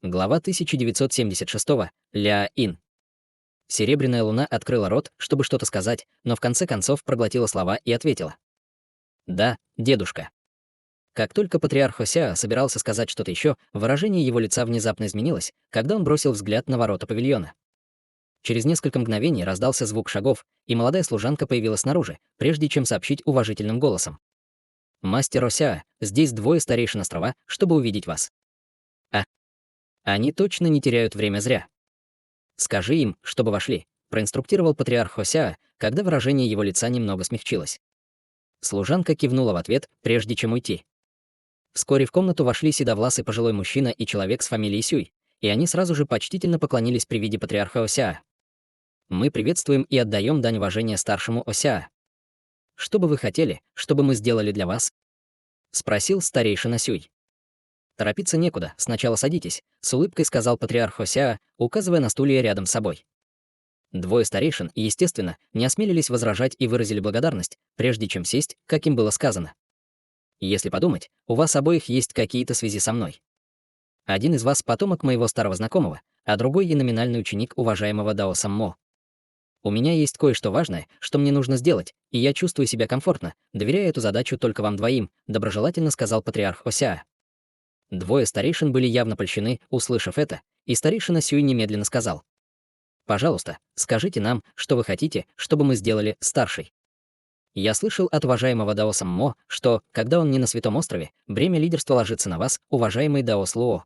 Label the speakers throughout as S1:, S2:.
S1: Глава 1976. Ля-Ин. Серебряная луна открыла рот, чтобы что-то сказать, но в конце концов проглотила слова и ответила. «Да, дедушка». Как только патриарх Хосеа собирался сказать что-то еще, выражение его лица внезапно изменилось, когда он бросил взгляд на ворота павильона. Через несколько мгновений раздался звук шагов, и молодая служанка появилась снаружи, прежде чем сообщить уважительным голосом. «Мастер Хосеа, здесь двое старейшин острова, чтобы увидеть вас». Они точно не теряют время зря. «Скажи им, чтобы вошли», — проинструктировал патриарх Хосеа, когда выражение его лица немного смягчилось. Служанка кивнула в ответ, прежде чем уйти. Вскоре в комнату вошли седовласый пожилой мужчина и человек с фамилией Сюй, и они сразу же почтительно поклонились при виде патриарха Хосеа. «Мы приветствуем и отдаем дань уважения старшему Хосеа. Что бы вы хотели, чтобы мы сделали для вас?» — спросил старейшина Сюй. «Торопиться некуда, сначала садитесь», — с улыбкой сказал патриарх Хосеа, указывая на стулья рядом с собой. Двое старейшин, естественно, не осмелились возражать и выразили благодарность, прежде чем сесть, как им было сказано. «Если подумать, у вас обоих есть какие-то связи со мной. Один из вас — потомок моего старого знакомого, а другой — и номинальный ученик уважаемого Дао Саммо. У меня есть кое-что важное, что мне нужно сделать, и я чувствую себя комфортно, доверяя эту задачу только вам двоим», — доброжелательно сказал патриарх Хосеа. Двое старейшин были явно польщены, услышав это, и старейшина Сюй немедленно сказал. «Пожалуйста, скажите нам, что вы хотите, чтобы мы сделали, старший. Я слышал от уважаемого Дао Саммо, что, когда он не на Святом острове, бремя лидерства ложится на вас, уважаемый Дао Слоо.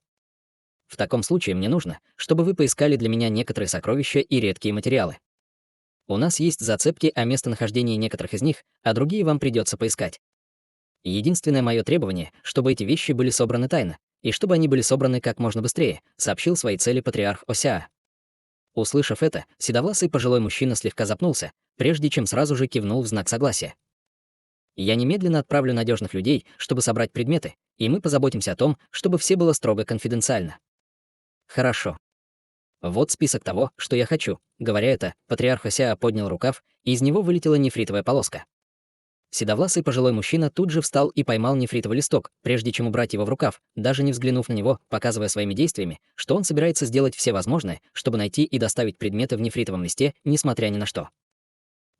S1: В таком случае мне нужно, чтобы вы поискали для меня некоторые сокровища и редкие материалы. У нас есть зацепки о местонахождении некоторых из них, а другие вам придется поискать. Единственное мое требование, чтобы эти вещи были собраны тайно, и чтобы они были собраны как можно быстрее», — сообщил свои цели патриарх Хосеа. Услышав это, седовласый пожилой мужчина слегка запнулся, прежде чем сразу же кивнул в знак согласия. «Я немедленно отправлю надежных людей, чтобы собрать предметы, и мы позаботимся о том, чтобы все было строго конфиденциально». «Хорошо. Вот список того, что я хочу». Говоря это, патриарх Хосеа поднял рукав, и из него вылетела нефритовая полоска. Седовласый пожилой мужчина тут же встал и поймал нефритовый листок, прежде чем убрать его в рукав, даже не взглянув на него, показывая своими действиями, что он собирается сделать все возможное, чтобы найти и доставить предметы в нефритовом листе, несмотря ни на что.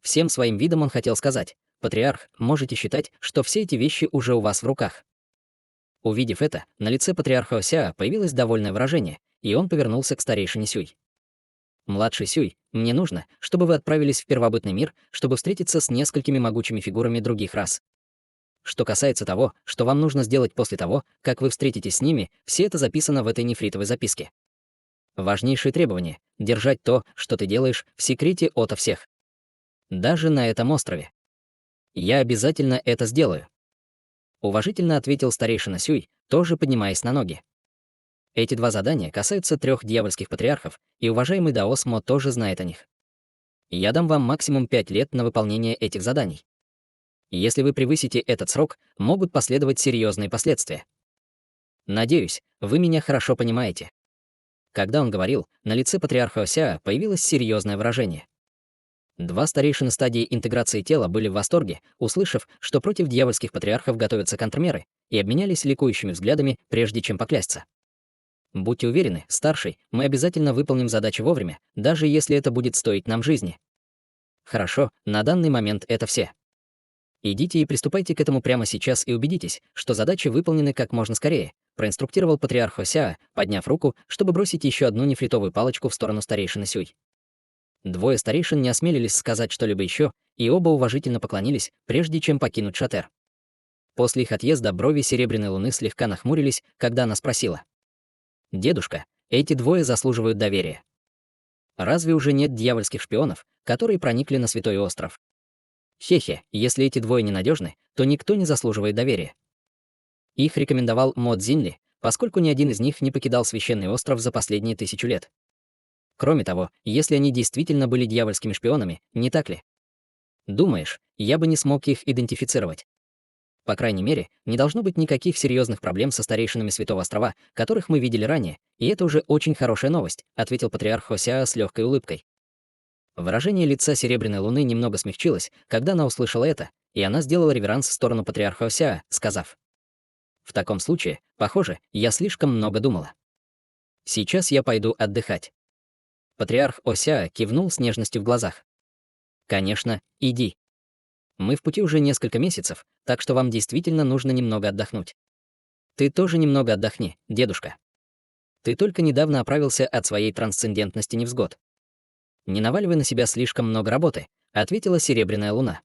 S1: Всем своим видом он хотел сказать: «Патриарх, можете считать, что все эти вещи уже у вас в руках». Увидев это, на лице патриарха Хосеа появилось довольное выражение, и он повернулся к старейшине Сюй. «Младший Сюй, мне нужно, чтобы вы отправились в первобытный мир, чтобы встретиться с несколькими могучими фигурами других рас. Что касается того, что вам нужно сделать после того, как вы встретитесь с ними, все это записано в этой нефритовой записке. Важнейшее требование — держать то, что ты делаешь, в секрете ото всех. Даже на этом острове. Я обязательно это сделаю», — уважительно ответил старейшина Сюй, тоже поднимаясь на ноги. Эти два задания касаются 3 дьявольских патриархов, и уважаемый Дао Смо тоже знает о них. Я дам вам максимум 5 лет на выполнение этих заданий. Если вы превысите этот срок, могут последовать серьезные последствия. Надеюсь, вы меня хорошо понимаете. Когда он говорил, на лице патриарха Хосеа появилось серьезное выражение. Два старейшины стадии интеграции тела были в восторге, услышав, что против дьявольских патриархов готовятся контрмеры, и обменялись ликующими взглядами, прежде чем поклясться. «Будьте уверены, старший, мы обязательно выполним задачу вовремя, даже если это будет стоить нам жизни». «Хорошо, на данный момент это все. Идите и приступайте к этому прямо сейчас и убедитесь, что задачи выполнены как можно скорее», проинструктировал патриарх Хосеа, подняв руку, чтобы бросить еще одну нефритовую палочку в сторону старейшины Сюй. Двое старейшин не осмелились сказать что-либо еще, и оба уважительно поклонились, прежде чем покинуть шатер. После их отъезда брови Серебряной Луны слегка нахмурились, когда она спросила: «Дедушка, эти двое заслуживают доверия. Разве уже нет дьявольских шпионов, которые проникли на Святой остров? Хе-хе, если эти двое ненадежны, то никто не заслуживает доверия». Их рекомендовал Мо Цзиньли, поскольку ни один из них не покидал Священный остров за последние 1000 лет. Кроме того, если они действительно были дьявольскими шпионами, не так ли? Думаешь, я бы не смог их идентифицировать? По крайней мере, не должно быть никаких серьезных проблем со старейшинами Святого острова, которых мы видели ранее, и это уже очень хорошая новость, ответил патриарх Хосеа с легкой улыбкой. Выражение лица Серебряной Луны немного смягчилось, когда она услышала это, и она сделала реверанс в сторону патриарха Хосеа, сказав: «В таком случае, похоже, я слишком много думала». Сейчас я пойду отдыхать. Патриарх Ося кивнул с нежностью в глазах. Конечно, иди. Мы в пути уже несколько месяцев, так что вам действительно нужно немного отдохнуть. Ты тоже немного отдохни, дедушка. Ты только недавно оправился от своей трансцендентности невзгод. Не наваливай на себя слишком много работы, ответила Серебряная Луна.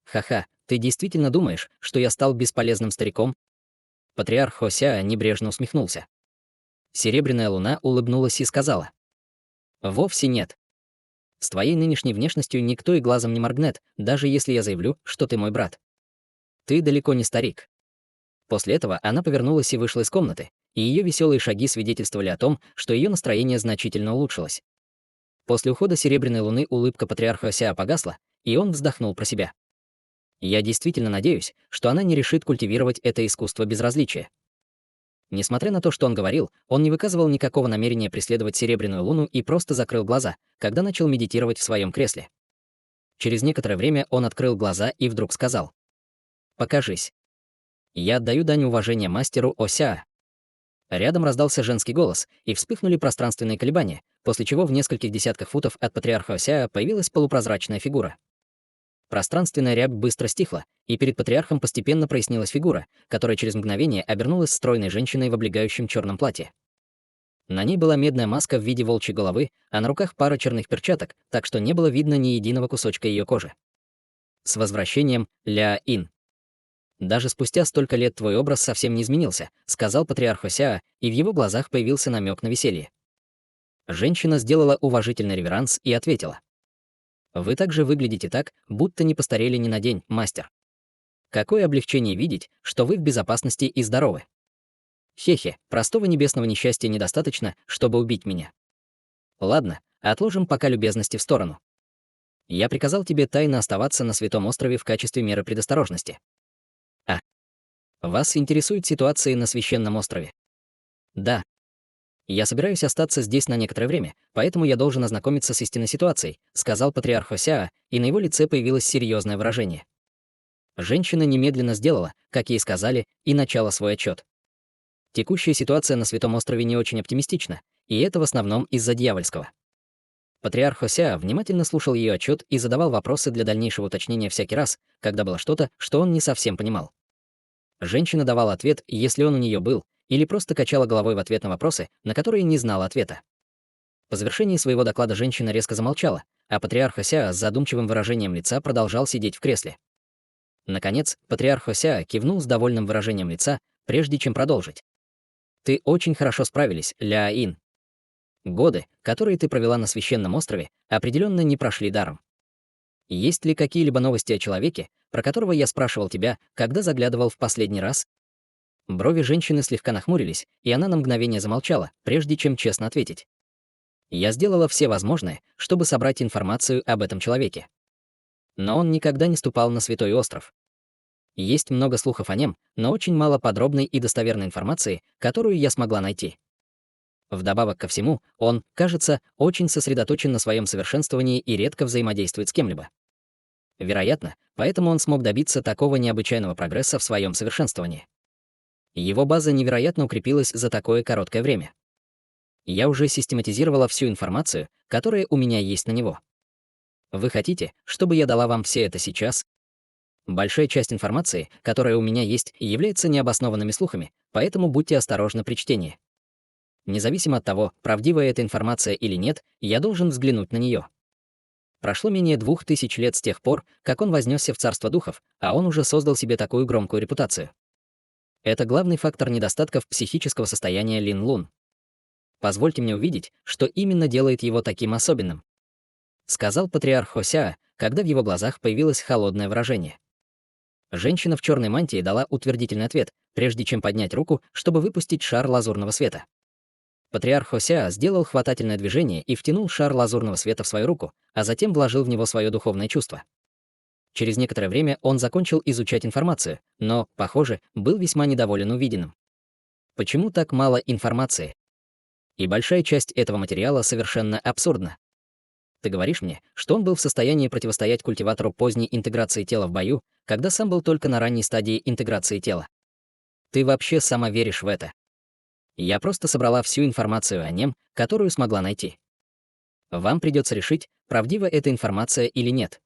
S1: Ха-ха, ты действительно думаешь, что я стал бесполезным стариком? Патриарх Хося небрежно усмехнулся. Серебряная Луна улыбнулась и сказала. Вовсе нет. С твоей нынешней внешностью никто и глазом не моргнет, даже если я заявлю, что ты мой брат. Ты далеко не старик. После этого она повернулась и вышла из комнаты, и ее веселые шаги свидетельствовали о том, что ее настроение значительно улучшилось. После ухода Серебряной Луны улыбка патриарха Ся погасла, и он вздохнул про себя. Я действительно надеюсь, что она не решит культивировать это искусство безразличия. Несмотря на то, что он говорил, он не выказывал никакого намерения преследовать Серебряную Луну и просто закрыл глаза, когда начал медитировать в своем кресле. Через некоторое время он открыл глаза и вдруг сказал. «Покажись. Я отдаю дань уважения мастеру Ося». Рядом раздался женский голос, и вспыхнули пространственные колебания, после чего в нескольких десятках футов от патриарха Ося появилась полупрозрачная фигура. Пространственная рябь быстро стихла, и перед патриархом постепенно прояснилась фигура, которая через мгновение обернулась стройной женщиной в облегающем черном платье. На ней была медная маска в виде волчьей головы, а на руках пара черных перчаток, так что не было видно ни единого кусочка ее кожи. «С возвращением, Ля-Ин. Даже спустя столько лет твой образ совсем не изменился», — сказал патриарх Ося, и в его глазах появился намек на веселье. Женщина сделала уважительный реверанс и ответила. «Вы также выглядите так, будто не постарели ни на день, мастер. Какое облегчение видеть, что вы в безопасности и здоровы. Хе-хе, простого небесного несчастья недостаточно, чтобы убить меня. Ладно, отложим пока любезности в сторону. Я приказал тебе тайно оставаться на Святом острове в качестве меры предосторожности. А. Вас интересуют ситуации на Священном острове? Да. Я собираюсь остаться здесь на некоторое время, поэтому я должен ознакомиться с истинной ситуацией, сказал патриарх Ося, и на его лице появилось серьезное выражение. Женщина немедленно сделала, как ей сказали, и начала свой отчет. Текущая ситуация на Святом острове не очень оптимистична, и это в основном из-за дьявольского. Патриарх Ося внимательно слушал ее отчет и задавал вопросы для дальнейшего уточнения всякий раз, когда было что-то, что он не совсем понимал. Женщина давала ответ, если он у нее был, или просто качала головой в ответ на вопросы, на которые не знала ответа. По завершении своего доклада женщина резко замолчала, а патриарх Ося с задумчивым выражением лица продолжал сидеть в кресле. Наконец, патриарх Ося кивнул с довольным выражением лица, прежде чем продолжить. «Ты очень хорошо справились, Ля-Ин. Годы, которые ты провела на Священном острове, определенно не прошли даром. Есть ли какие-либо новости о человеке, про которого я спрашивал тебя, когда заглядывал в последний раз?» Брови женщины слегка нахмурились, и она на мгновение замолчала, прежде чем честно ответить. «Я сделала все возможное, чтобы собрать информацию об этом человеке. Но он никогда не ступал на Святой остров. Есть много слухов о нем, но очень мало подробной и достоверной информации, которую я смогла найти. Вдобавок ко всему, он, кажется, очень сосредоточен на своем совершенствовании и редко взаимодействует с кем-либо. Вероятно, поэтому он смог добиться такого необычайного прогресса в своем совершенствовании. Его база невероятно укрепилась за такое короткое время. Я уже систематизировала всю информацию, которая у меня есть на него. Вы хотите, чтобы я дала вам все это сейчас? Большая часть информации, которая у меня есть, является необоснованными слухами, поэтому будьте осторожны при чтении. Независимо от того, правдивая эта информация или нет, я должен взглянуть на нее. Прошло менее 2000 лет с тех пор, как он вознесся в царство духов, а он уже создал себе такую громкую репутацию. Это главный фактор недостатков психического состояния Лин Лун. Позвольте мне увидеть, что именно делает его таким особенным, сказал патриарх Хося, когда в его глазах появилось холодное выражение. Женщина в черной мантии дала утвердительный ответ, прежде чем поднять руку, чтобы выпустить шар лазурного света. Патриарх Хося сделал хватательное движение и втянул шар лазурного света в свою руку, а затем вложил в него свое духовное чувство. Через некоторое время он закончил изучать информацию, но, похоже, был весьма недоволен увиденным. Почему так мало информации? И большая часть этого материала совершенно абсурдна. Ты говоришь мне, что он был в состоянии противостоять культиватору поздней интеграции тела в бою, когда сам был только на ранней стадии интеграции тела. Ты вообще сама веришь в это? Я просто собрала всю информацию о нем, которую смогла найти. Вам придется решить, правдива эта информация или нет.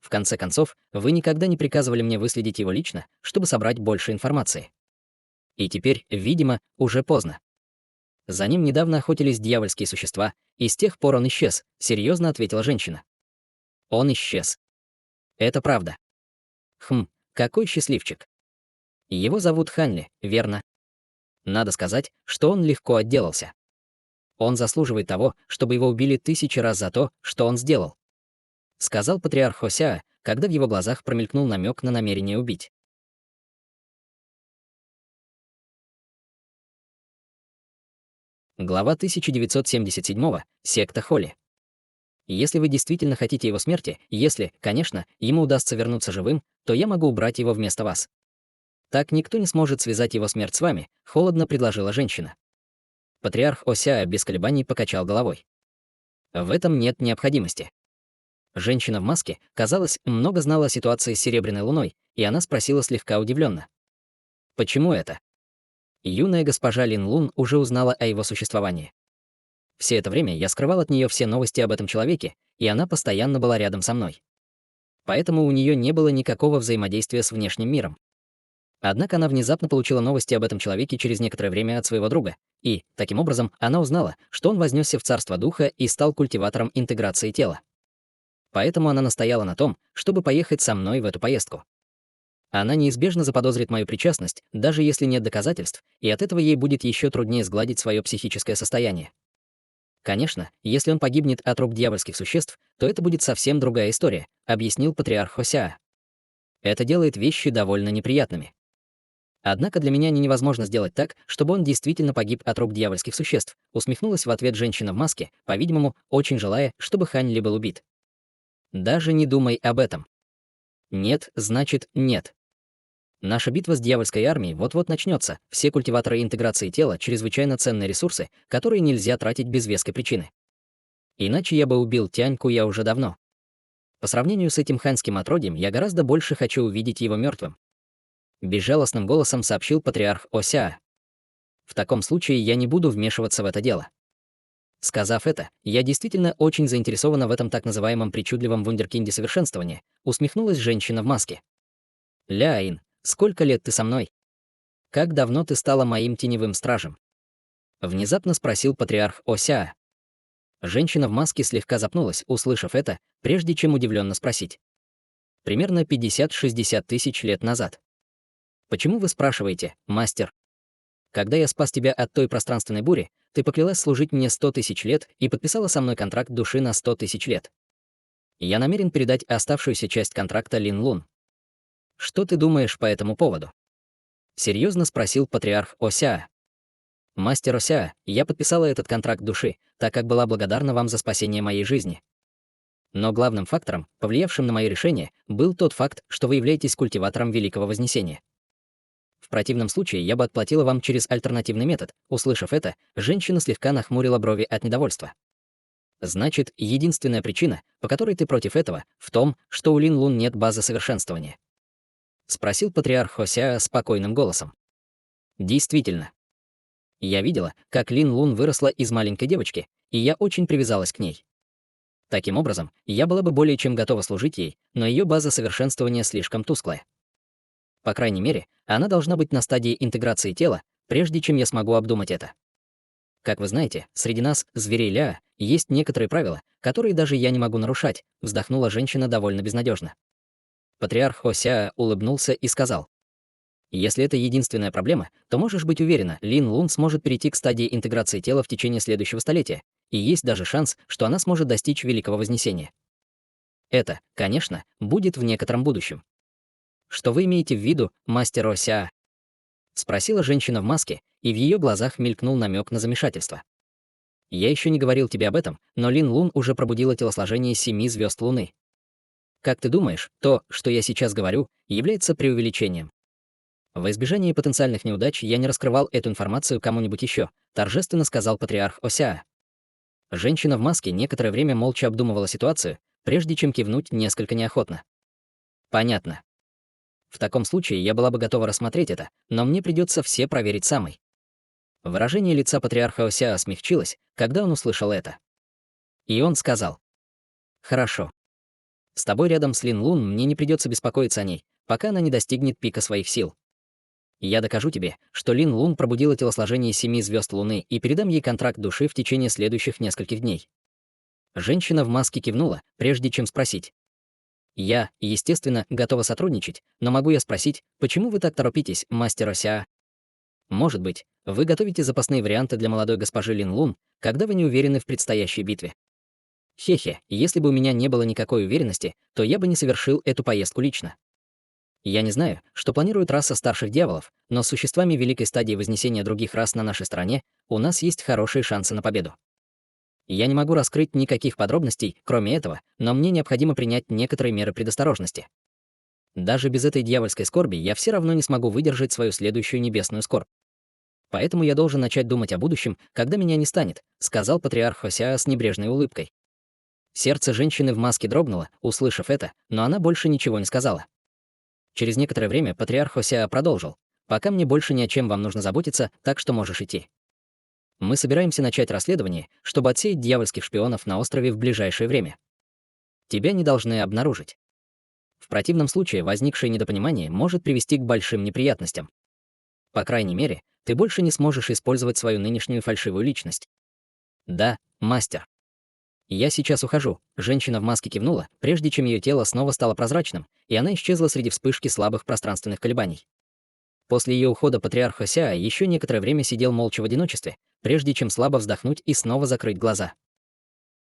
S1: В конце концов, вы никогда не приказывали мне выследить его лично, чтобы собрать больше информации. И теперь, видимо, уже поздно. За ним недавно охотились дьявольские существа, и с тех пор он исчез, серьезно ответила женщина. Он исчез. Это правда. Какой счастливчик. Его зовут Ханли, верно? Надо сказать, что он легко отделался. Он заслуживает того, чтобы его убили 1000 раз за то, что он сделал. Сказал патриарх Хосеа, когда в его глазах промелькнул намек на намерение убить. Глава 1977. Секта Холли. Если вы действительно хотите его смерти, если, конечно, ему удастся вернуться живым, то я могу убрать его вместо вас. Так никто не сможет связать его смерть с вами, холодно предложила женщина. Патриарх Осяа без колебаний покачал головой. В этом нет необходимости. Женщина в маске, казалось, много знала о ситуации с Серебряной Луной, и она спросила слегка удивленно. Почему это? Юная госпожа Лин Лун уже узнала о его существовании. Все это время я скрывал от нее все новости об этом человеке, и она постоянно была рядом со мной. Поэтому у нее не было никакого взаимодействия с внешним миром. Однако она внезапно получила новости об этом человеке через некоторое время от своего друга, и, таким образом, она узнала, что он вознесся в царство духа и стал культиватором интеграции тела. Поэтому она настояла на том, чтобы поехать со мной в эту поездку. Она неизбежно заподозрит мою причастность, даже если нет доказательств, и от этого ей будет еще труднее сгладить свое психическое состояние. Конечно, если он погибнет от рук дьявольских существ, то это будет совсем другая история, объяснил патриарх Хосеа. Это делает вещи довольно неприятными. Однако для меня невозможно сделать так, чтобы он действительно погиб от рук дьявольских существ, усмехнулась в ответ женщина в маске, по-видимому, очень желая, чтобы Ханли был убит. Даже не думай об этом. Нет, значит, нет. Наша битва с дьявольской армией вот-вот начнется. Все культиваторы интеграции тела — чрезвычайно ценные ресурсы, которые нельзя тратить без веской причины. Иначе я бы убил Тяньку я уже давно. По сравнению с этим ханьским отродьем, я гораздо больше хочу увидеть его мертвым. Безжалостным голосом сообщил патриарх Осяа. В таком случае я не буду вмешиваться в это дело. Сказав это, я действительно очень заинтересована в этом так называемом причудливом вундеркинде совершенствования, усмехнулась женщина в маске. Ляин, сколько лет ты со мной? Как давно ты стала моим теневым стражем? Внезапно спросил патриарх Осяа. Женщина в маске слегка запнулась, услышав это, прежде чем удивленно спросить. Примерно 50-60 тысяч лет назад. Почему вы спрашиваете, мастер? Когда я спас тебя от той пространственной бури, ты поклялась служить мне 100 тысяч лет и подписала со мной контракт души на 100 тысяч лет. Я намерен передать оставшуюся часть контракта Лин Лун. Что ты думаешь по этому поводу? Серьезно спросил патриарх Осяа. Мастер Осяа, я подписала этот контракт души, так как была благодарна вам за спасение моей жизни. Но главным фактором, повлиявшим на мое решение, был тот факт, что вы являетесь культиватором Великого Вознесения. В противном случае я бы отплатила вам через альтернативный метод. Услышав это, женщина слегка нахмурила брови от недовольства. Значит, единственная причина, по которой ты против этого, в том, что у Лин Лун нет базы совершенствования. Спросил патриарх Хосеа спокойным голосом. Действительно. Я видела, как Лин Лун выросла из маленькой девочки, и я очень привязалась к ней. Таким образом, я была бы более чем готова служить ей, но ее база совершенствования слишком тусклая. По крайней мере, она должна быть на стадии интеграции тела, прежде чем я смогу обдумать это. Как вы знаете, среди нас, зверей Ляа, есть некоторые правила, которые даже я не могу нарушать, вздохнула женщина довольно безнадежно. Патриарх Хосеа улыбнулся и сказал: если это единственная проблема, то можешь быть уверена, Лин Лун сможет перейти к стадии интеграции тела в течение следующего столетия, и есть даже шанс, что она сможет достичь Великого Вознесения. Это, конечно, будет в некотором будущем. Что вы имеете в виду, мастер Осяа? Спросила женщина в маске, и в ее глазах мелькнул намек на замешательство. Я еще не говорил тебе об этом, но Лин Лун уже пробудила телосложение 7 звезд Луны. Как ты думаешь, то, что я сейчас говорю, является преувеличением? Во избежание потенциальных неудач я не раскрывал эту информацию кому-нибудь еще, торжественно сказал патриарх Осяа. Женщина в маске некоторое время молча обдумывала ситуацию, прежде чем кивнуть несколько неохотно. Понятно. В таком случае я была бы готова рассмотреть это, но мне придется все проверить самой. Выражение лица патриарха Осяа смягчилось, когда он услышал это. И он сказал: «Хорошо. С тобой рядом с Лин Лун мне не придется беспокоиться о ней, пока она не достигнет пика своих сил. Я докажу тебе, что Лин Лун пробудила телосложение 7 звезд Луны и передам ей контракт души в течение следующих нескольких дней». Женщина в маске кивнула, прежде чем спросить. «Я, естественно, готова сотрудничать, но могу я спросить, почему вы так торопитесь, мастер Осяа? Может быть, вы готовите запасные варианты для молодой госпожи Лин Лун, когда вы не уверены в предстоящей битве? Хе-хе, если бы у меня не было никакой уверенности, то я бы не совершил эту поездку лично. Я не знаю, что планирует раса старших дьяволов, но с существами великой стадии вознесения других рас на нашей стороне у нас есть хорошие шансы на победу. Я не могу раскрыть никаких подробностей, кроме этого, но мне необходимо принять некоторые меры предосторожности. Даже без этой дьявольской скорби я все равно не смогу выдержать свою следующую небесную скорбь. Поэтому я должен начать думать о будущем, когда меня не станет», — сказал патриарх Хосяа с небрежной улыбкой. Сердце женщины в маске дрогнуло, услышав это, но она больше ничего не сказала. Через некоторое время патриарх Хосяа продолжил: «Пока мне больше ни о чем вам нужно заботиться, так что можешь идти. Мы собираемся начать расследование, чтобы отсеять дьявольских шпионов на острове в ближайшее время. Тебя не должны обнаружить. В противном случае возникшее недопонимание может привести к большим неприятностям. По крайней мере, ты больше не сможешь использовать свою нынешнюю фальшивую личность». «Да, мастер». «Я сейчас ухожу», — женщина в маске кивнула, прежде чем ее тело снова стало прозрачным, и она исчезла среди вспышки слабых пространственных колебаний. После ее ухода патриарх Хосяа еще некоторое время сидел молча в одиночестве, прежде чем слабо вздохнуть и снова закрыть глаза.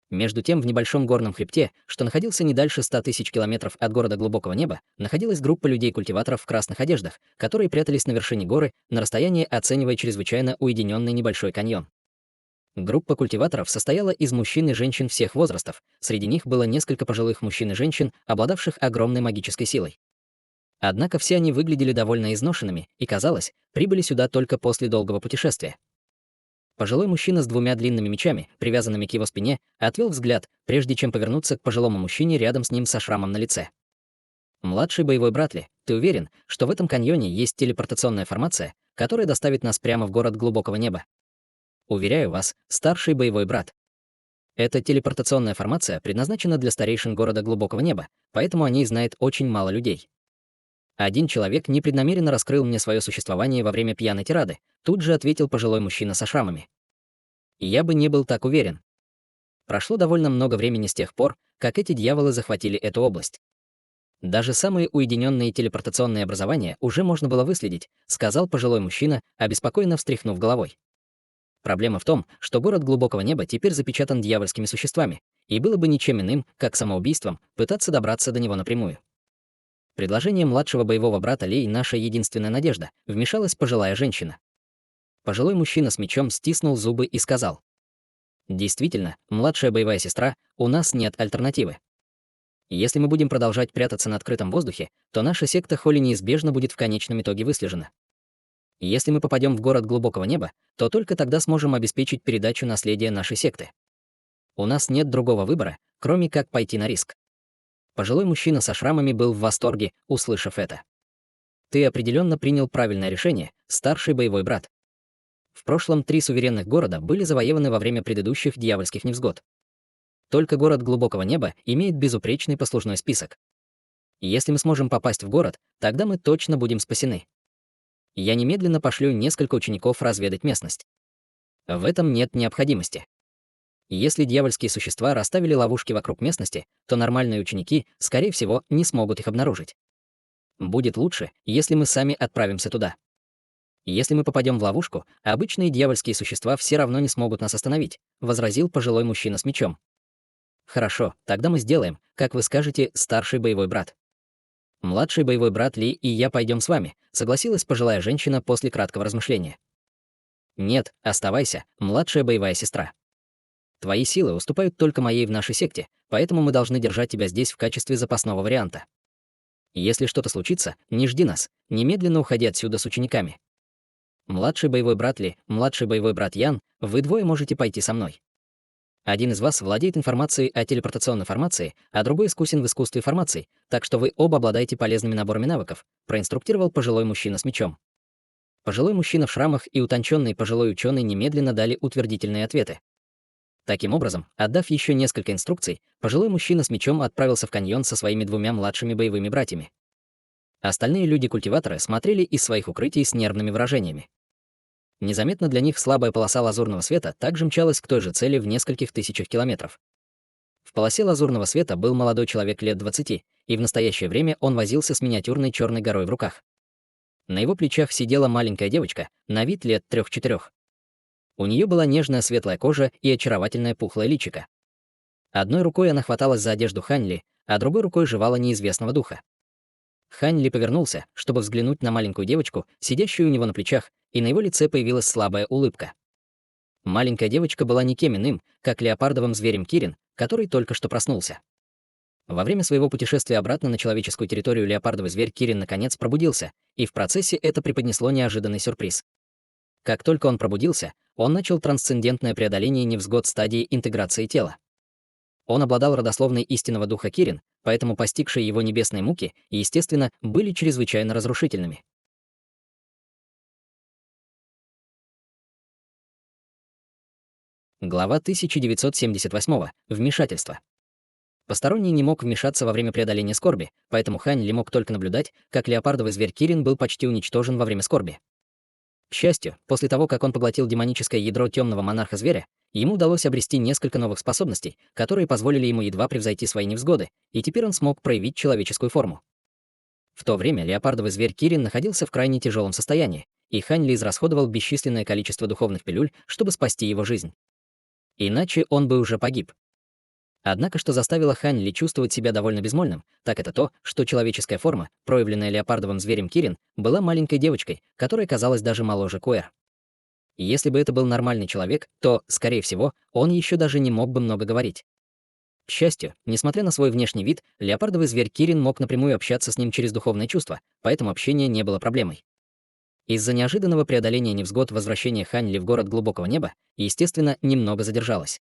S1: Между тем, в небольшом горном хребте, что находился не дальше 100 тысяч километров от города Глубокого Неба, находилась группа людей-культиваторов в красных одеждах, которые прятались на вершине горы, на расстоянии оценивая чрезвычайно уединенный небольшой каньон. Группа культиваторов состояла из мужчин и женщин всех возрастов, среди них было несколько пожилых мужчин и женщин, обладавших огромной магической силой. Однако все они выглядели довольно изношенными и, казалось, прибыли сюда только после долгого путешествия. Пожилой мужчина с 2 длинными мечами, привязанными к его спине, отвел взгляд, прежде чем повернуться к пожилому мужчине рядом с ним со шрамом на лице. «Младший боевой брат Ли, ты уверен, что в этом каньоне есть телепортационная формация, которая доставит нас прямо в город Глубокого Неба?» «Уверяю вас, старший боевой брат. Эта телепортационная формация предназначена для старейшин города Глубокого Неба, поэтому о ней знает очень мало людей. Один человек непреднамеренно раскрыл мне свое существование во время пьяной тирады», тут же ответил пожилой мужчина со шрамами. «Я бы не был так уверен. Прошло довольно много времени с тех пор, как эти дьяволы захватили эту область. Даже самые уединенные телепортационные образования уже можно было выследить», сказал пожилой мужчина, обеспокоенно встряхнув головой. «Проблема в том, что город Глубокого Неба теперь запечатан дьявольскими существами, и было бы ничем иным, как самоубийством, пытаться добраться до него напрямую. Предложение младшего боевого брата Лей — наша единственная надежда», — вмешалась пожилая женщина. Пожилой мужчина с мечом стиснул зубы и сказал: «Действительно, младшая боевая сестра, у нас нет альтернативы. Если мы будем продолжать прятаться на открытом воздухе, то наша секта Холли неизбежно будет в конечном итоге выслежена. Если мы попадем в город Глубокого Неба, то только тогда сможем обеспечить передачу наследия нашей секты. У нас нет другого выбора, кроме как пойти на риск». Пожилой мужчина со шрамами был в восторге, услышав это. «Ты определенно принял правильное решение, старший боевой брат. В прошлом 3 суверенных города были завоеваны во время предыдущих дьявольских невзгод. Только город Глубокого Неба имеет безупречный послужной список. Если мы сможем попасть в город, тогда мы точно будем спасены. Я немедленно пошлю несколько учеников разведать местность. В этом нет необходимости. Если дьявольские существа расставили ловушки вокруг местности, то нормальные ученики, скорее всего, не смогут их обнаружить. Будет лучше, если мы сами отправимся туда. Если мы попадем в ловушку, обычные дьявольские существа все равно не смогут нас остановить», — возразил пожилой мужчина с мечом. «Хорошо, тогда мы сделаем, как вы скажете, старший боевой брат. Младший боевой брат Ли и я пойдем с вами», — согласилась пожилая женщина после краткого размышления. «Нет, оставайся, младшая боевая сестра. Твои силы уступают только моей в нашей секте, поэтому мы должны держать тебя здесь в качестве запасного варианта. Если что-то случится, не жди нас, немедленно уходи отсюда с учениками. Младший боевой брат Ли, младший боевой брат Ян, вы двое можете пойти со мной. Один из вас владеет информацией о телепортационной формации, а другой искусен в искусстве формаций, так что вы оба обладаете полезными наборами навыков», проинструктировал пожилой мужчина с мечом. Пожилой мужчина в шрамах и утонченный пожилой ученый немедленно дали утвердительные ответы. Таким образом, отдав еще несколько инструкций, пожилой мужчина с мечом отправился в каньон со своими двумя младшими боевыми братьями. Остальные люди-культиваторы смотрели из своих укрытий с нервными выражениями. Незаметно для них слабая полоса лазурного света также мчалась к той же цели в нескольких тысячах километров. В полосе лазурного света был молодой человек лет 20, и в настоящее время он возился с миниатюрной черной горой в руках. На его плечах сидела маленькая девочка, на вид лет 3-4. У нее была нежная светлая кожа и очаровательное пухлое личико. Одной рукой она хваталась за одежду Ханьли, а другой рукой жевала неизвестного духа. Ханьли повернулся, чтобы взглянуть на маленькую девочку, сидящую у него на плечах, и на его лице появилась слабая улыбка. Маленькая девочка была никем иным, как леопардовым зверем Кирин, который только что проснулся. Во время своего путешествия обратно на человеческую территорию леопардовый зверь Кирин наконец пробудился, и в процессе это преподнесло неожиданный сюрприз. Как только он пробудился, он начал трансцендентное преодоление невзгод стадии интеграции тела. Он обладал родословной истинного духа Кирин, поэтому постигшие его небесные муки, естественно, были чрезвычайно разрушительными. Глава 1978. Вмешательство. Посторонний не мог вмешаться во время преодоления скорби, поэтому Ханьли мог только наблюдать, как леопардовый зверь Кирин был почти уничтожен во время скорби. К счастью, после того, как он поглотил демоническое ядро темного монарха-зверя, ему удалось обрести несколько новых способностей, которые позволили ему едва превзойти свои невзгоды, и теперь он смог проявить человеческую форму. В то время леопардовый зверь Кирин находился в крайне тяжелом состоянии, и Ханьли израсходовал бесчисленное количество духовных пилюль, чтобы спасти его жизнь. Иначе он бы уже погиб. Однако, что заставило Ханьли чувствовать себя довольно безмольным, так это то, что человеческая форма, проявленная леопардовым зверем Кирин, была маленькой девочкой, которая казалась даже моложе Куэр. И если бы это был нормальный человек, то, скорее всего, он еще даже не мог бы много говорить. К счастью, несмотря на свой внешний вид, леопардовый зверь Кирин мог напрямую общаться с ним через духовные чувства, поэтому общение не было проблемой. Из-за неожиданного преодоления невзгод возвращение Ханьли в город глубокого неба, естественно, немного задержалось.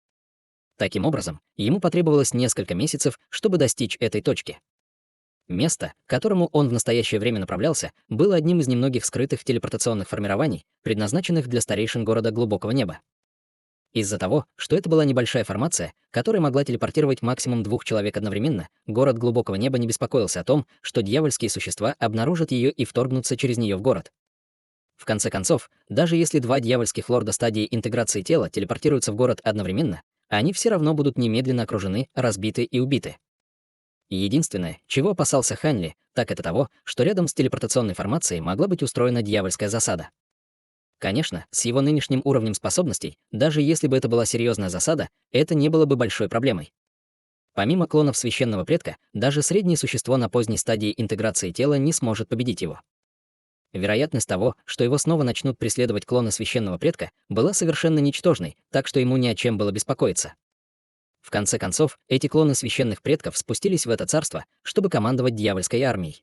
S1: Таким образом, ему потребовалось несколько месяцев, чтобы достичь этой точки. Место, к которому он в настоящее время направлялся, было одним из немногих скрытых телепортационных формирований, предназначенных для старейшин города глубокого неба. Из-за того, что это была небольшая формация, которая могла телепортировать максимум 2 человек одновременно, город глубокого неба не беспокоился о том, что дьявольские существа обнаружат ее и вторгнутся через нее в город. В конце концов, даже если 2 дьявольских лорда стадии интеграции тела телепортируются в город одновременно, они все равно будут немедленно окружены, разбиты и убиты. Единственное, чего опасался Ханьли, так это того, что рядом с телепортационной формацией могла быть устроена дьявольская засада. Конечно, с его нынешним уровнем способностей, даже если бы это была серьезная засада, это не было бы большой проблемой. Помимо клонов священного предка, даже среднее существо на поздней стадии интеграции тела не сможет победить его. Вероятность того, что его снова начнут преследовать клоны священного предка, была совершенно ничтожной, так что ему ни о чем было беспокоиться. В конце концов, эти клоны священных предков спустились в это царство, чтобы командовать дьявольской армией.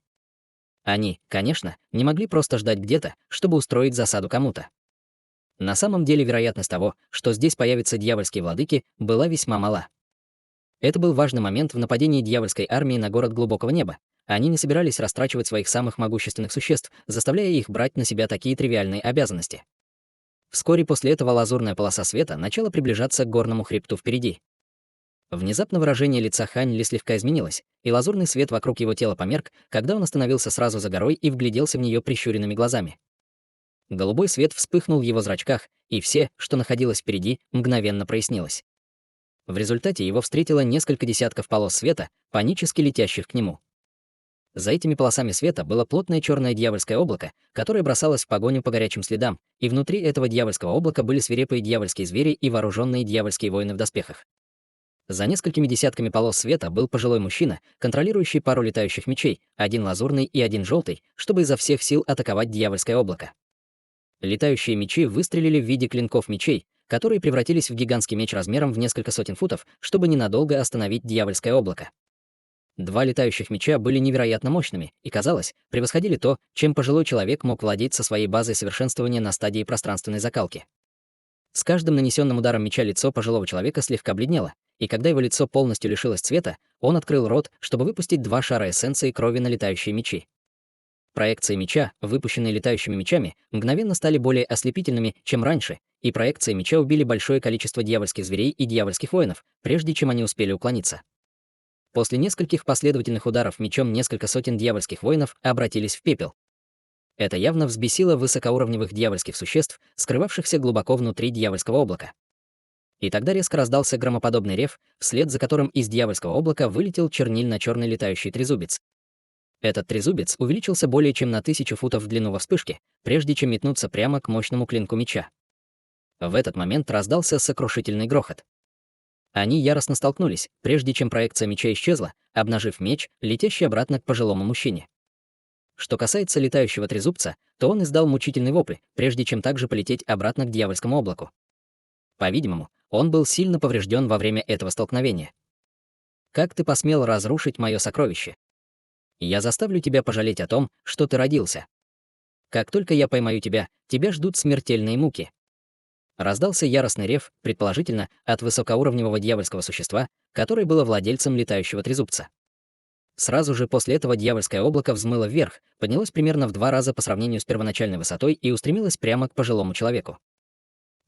S1: Они, конечно, не могли просто ждать где-то, чтобы устроить засаду кому-то. На самом деле вероятность того, что здесь появятся дьявольские владыки, была весьма мала. Это был важный момент в нападении дьявольской армии на город глубокого неба. Они не собирались растрачивать своих самых могущественных существ, заставляя их брать на себя такие тривиальные обязанности. Вскоре после этого лазурная полоса света начала приближаться к горному хребту впереди. Внезапно выражение лица Ханьли слегка изменилось, и лазурный свет вокруг его тела померк, когда он остановился сразу за горой и вгляделся в нее прищуренными глазами. Голубой свет вспыхнул в его зрачках, и все, что находилось впереди, мгновенно прояснилось. В результате его встретило несколько десятков полос света, панически летящих к нему. За этими полосами света было плотное черное дьявольское облако, которое бросалось в погоню по горячим следам, и внутри этого дьявольского облака были свирепые дьявольские звери и вооруженные дьявольские воины в доспехах. За несколькими десятками полос света был пожилой мужчина, контролирующий пару летающих мечей, один лазурный и один желтый, чтобы изо всех сил атаковать дьявольское облако. Летающие мечи выстрелили в виде клинков мечей, которые превратились в гигантский меч размером в несколько сотен футов, чтобы ненадолго остановить дьявольское облако. 2 летающих меча были невероятно мощными и, казалось, превосходили то, чем пожилой человек мог владеть со своей базой совершенствования на стадии пространственной закалки. С каждым нанесенным ударом меча лицо пожилого человека слегка бледнело, и когда его лицо полностью лишилось цвета, он открыл рот, чтобы выпустить 2 шара эссенции крови на летающие мечи. Проекции меча, выпущенные летающими мечами, мгновенно стали более ослепительными, чем раньше, и проекции меча убили большое количество дьявольских зверей и дьявольских воинов, прежде чем они успели уклониться. После нескольких последовательных ударов мечом несколько сотен дьявольских воинов обратились в пепел. Это явно взбесило высокоуровневых дьявольских существ, скрывавшихся глубоко внутри дьявольского облака. И тогда резко раздался громоподобный рев, вслед за которым из дьявольского облака вылетел чернильно-черный летающий трезубец. Этот трезубец увеличился более чем на 1000 футов в длину во вспышке, прежде чем метнуться прямо к мощному клинку меча. В этот момент раздался сокрушительный грохот. Они яростно столкнулись, прежде чем проекция меча исчезла, обнажив меч, летящий обратно к пожилому мужчине. Что касается летающего трезубца, то он издал мучительный вопль, прежде чем также полететь обратно к дьявольскому облаку. По-видимому, он был сильно поврежден во время этого столкновения. «Как ты посмел разрушить мое сокровище? Я заставлю тебя пожалеть о том, что ты родился. Как только я поймаю тебя, тебя ждут смертельные муки». Раздался яростный рев, предположительно, от высокоуровневого дьявольского существа, которое было владельцем летающего трезубца. Сразу же после этого дьявольское облако взмыло вверх, поднялось примерно в 2 раза по сравнению с первоначальной высотой и устремилось прямо к пожилому человеку.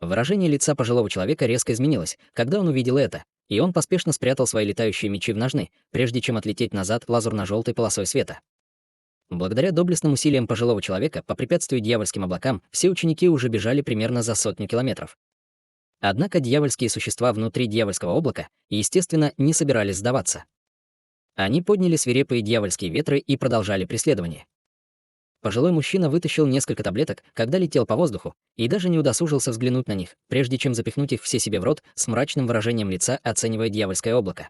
S1: Выражение лица пожилого человека резко изменилось, когда он увидел это, и он поспешно спрятал свои летающие мечи в ножны, прежде чем отлететь назад лазурно-желтой полосой света. Благодаря доблестным усилиям пожилого человека по препятствию дьявольским облакам все ученики уже бежали примерно за 100 километров. Однако дьявольские существа внутри дьявольского облака, естественно, не собирались сдаваться. Они подняли свирепые дьявольские ветры и продолжали преследование. Пожилой мужчина вытащил несколько таблеток, когда летел по воздуху, и даже не удосужился взглянуть на них, прежде чем запихнуть их все себе в рот с мрачным выражением лица, оценивая дьявольское облако.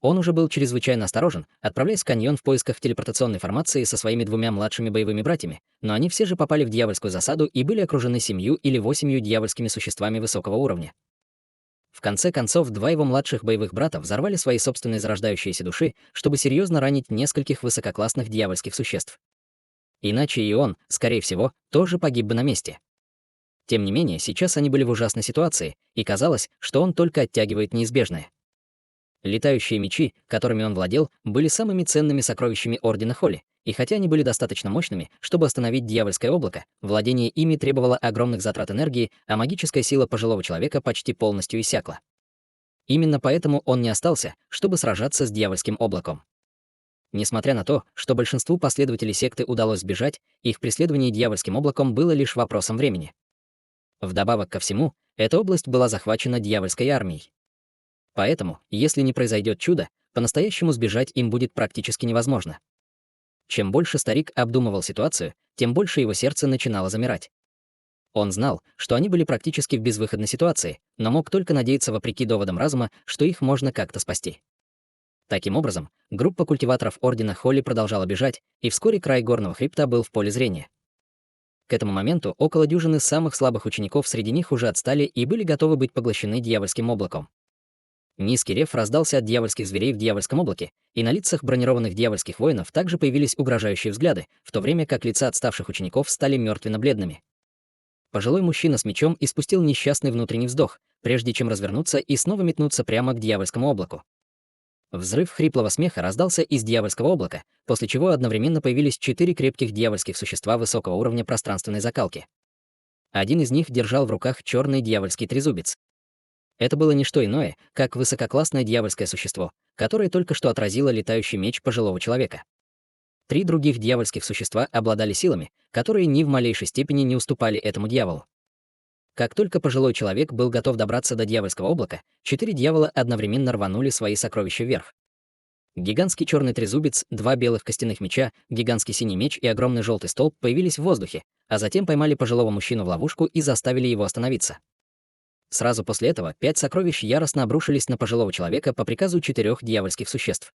S1: Он уже был чрезвычайно осторожен, отправляясь в каньон в поисках телепортационной формации со своими 2 младшими боевыми братьями, но они все же попали в дьявольскую засаду и были окружены 7 или 8 дьявольскими существами высокого уровня. В конце концов, 2 его младших боевых брата взорвали свои собственные зарождающиеся души, чтобы серьезно ранить нескольких высококлассных дьявольских существ. Иначе и он, скорее всего, тоже погиб бы на месте. Тем не менее, сейчас они были в ужасной ситуации, и казалось, что он только оттягивает неизбежное. Летающие мечи, которыми он владел, были самыми ценными сокровищами Ордена Холли, и хотя они были достаточно мощными, чтобы остановить дьявольское облако, владение ими требовало огромных затрат энергии, а магическая сила пожилого человека почти полностью иссякла. Именно поэтому он не остался, чтобы сражаться с дьявольским облаком. Несмотря на то, что большинству последователей секты удалось сбежать, их преследование дьявольским облаком было лишь вопросом времени. Вдобавок ко всему, эта область была захвачена дьявольской армией. Поэтому, если не произойдет чудо, по-настоящему сбежать им будет практически невозможно. Чем больше старик обдумывал ситуацию, тем больше его сердце начинало замирать. Он знал, что они были практически в безвыходной ситуации, но мог только надеяться вопреки доводам разума, что их можно как-то спасти. Таким образом, группа культиваторов Ордена Холли продолжала бежать, и вскоре край горного хребта был в поле зрения. К этому моменту около дюжины самых слабых учеников среди них уже отстали и были готовы быть поглощены дьявольским облаком. Низкий рев раздался от дьявольских зверей в дьявольском облаке, и на лицах бронированных дьявольских воинов также появились угрожающие взгляды, в то время как лица отставших учеников стали мертвенно-бледными. Пожилой мужчина с мечом испустил несчастный внутренний вздох, прежде чем развернуться и снова метнуться прямо к дьявольскому облаку. Взрыв хриплого смеха раздался из дьявольского облака, после чего одновременно появились 4 крепких дьявольских существа высокого уровня пространственной закалки. Один из них держал в руках черный дьявольский трезубец. Это было не что иное, как высококлассное дьявольское существо, которое только что отразило летающий меч пожилого человека. 3 других дьявольских существа обладали силами, которые ни в малейшей степени не уступали этому дьяволу. Как только пожилой человек был готов добраться до дьявольского облака, 4 дьявола одновременно рванули свои сокровища вверх. Гигантский черный трезубец, 2 белых костяных меча, гигантский синий меч и огромный желтый столб появились в воздухе, а затем поймали пожилого мужчину в ловушку и заставили его остановиться. Сразу после этого 5 сокровищ яростно обрушились на пожилого человека по приказу 4 дьявольских существ.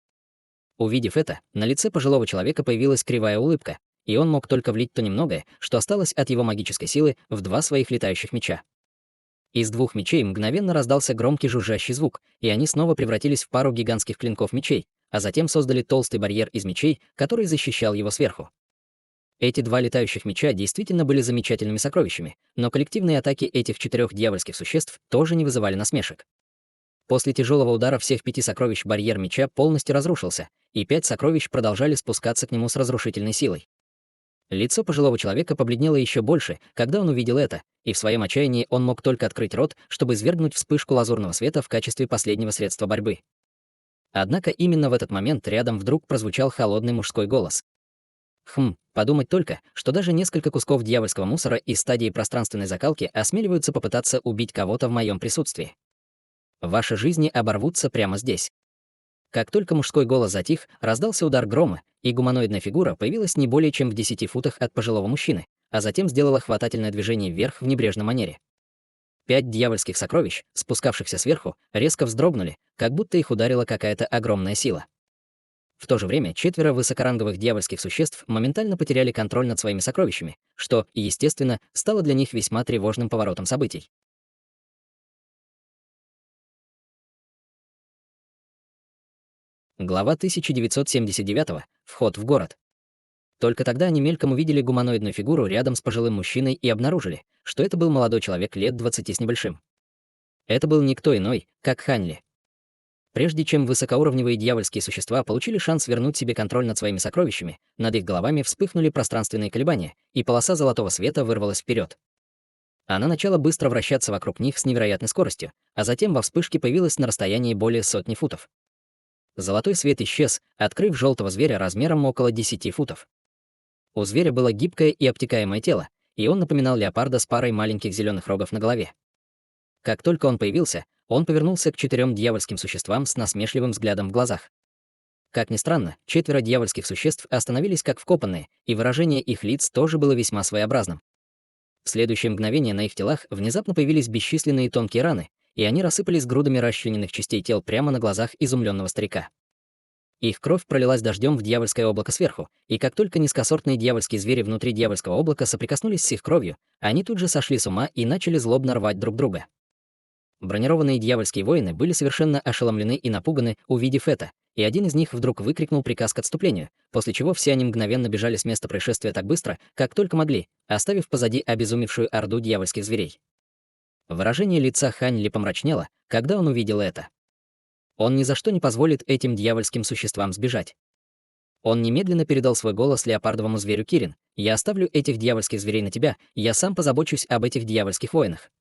S1: Увидев это, на лице пожилого человека появилась кривая улыбка, и он мог только влить то немногое, что осталось от его магической силы, в 2 своих летающих меча. Из 2 мечей мгновенно раздался громкий жужжащий звук, и они снова превратились в пару гигантских клинков мечей, а затем создали толстый барьер из мечей, который защищал его сверху. Эти 2 летающих меча действительно были замечательными сокровищами, но коллективные атаки этих 4 дьявольских существ тоже не вызывали насмешек. После тяжелого удара всех 5 сокровищ барьер меча полностью разрушился, и 5 сокровищ продолжали спускаться к нему с разрушительной силой. Лицо пожилого человека побледнело еще больше, когда он увидел это, и в своем отчаянии он мог только открыть рот, чтобы извергнуть вспышку лазурного света в качестве последнего средства борьбы. Однако именно в этот момент рядом вдруг прозвучал холодный мужской голос. Подумать только, что даже несколько кусков дьявольского мусора из стадии пространственной закалки осмеливаются попытаться убить кого-то в моем присутствии. Ваши жизни оборвутся прямо здесь. Как только мужской голос затих, раздался удар грома, и гуманоидная фигура появилась не более чем в 10 футах от пожилого мужчины, а затем сделала хватательное движение вверх в небрежной манере. 5 дьявольских сокровищ, спускавшихся сверху, резко вздрогнули, как будто их ударила какая-то огромная сила. В то же время 4 высокоранговых дьявольских существ моментально потеряли контроль над своими сокровищами, что, естественно, стало для них весьма тревожным поворотом событий. Глава 1979. Вход в город. Только тогда они мельком увидели гуманоидную фигуру рядом с пожилым мужчиной и обнаружили, что это был молодой человек лет 20 с небольшим. Это был никто иной, как Ханли. Прежде чем высокоуровневые дьявольские существа получили шанс вернуть себе контроль над своими сокровищами, над их головами вспыхнули пространственные колебания, и полоса золотого света вырвалась вперед. Она начала быстро вращаться вокруг них с невероятной скоростью, а затем во вспышке появилась на расстоянии более сотни футов. Золотой свет исчез, открыв желтого зверя размером около 10 футов. У зверя было гибкое и обтекаемое тело, и он напоминал леопарда с парой маленьких зеленых рогов на голове. Как только он появился, он повернулся к 4 дьявольским существам с насмешливым взглядом в глазах. Как ни странно, 4 дьявольских существ остановились как вкопанные, и выражение их лиц тоже было весьма своеобразным. В следующее мгновение на их телах внезапно появились бесчисленные тонкие раны, и они рассыпались грудами расчлененных частей тел прямо на глазах изумленного старика. Их кровь пролилась дождем в дьявольское облако сверху, и как только низкосортные дьявольские звери внутри дьявольского облака соприкоснулись с их кровью, они тут же сошли с ума и начали злобно рвать друг друга. Бронированные дьявольские воины были совершенно ошеломлены и напуганы, увидев это, и один из них вдруг выкрикнул приказ к отступлению, после чего все они мгновенно бежали с места происшествия так быстро, как только могли, оставив позади обезумевшую орду дьявольских зверей. Выражение лица Ханли помрачнело, когда он увидел это. Он ни за что не позволит этим дьявольским существам сбежать. Он немедленно передал свой голос леопардовому зверю Кирин: «Я оставлю этих дьявольских зверей на тебя, я сам позабочусь об этих дьявольских воинах».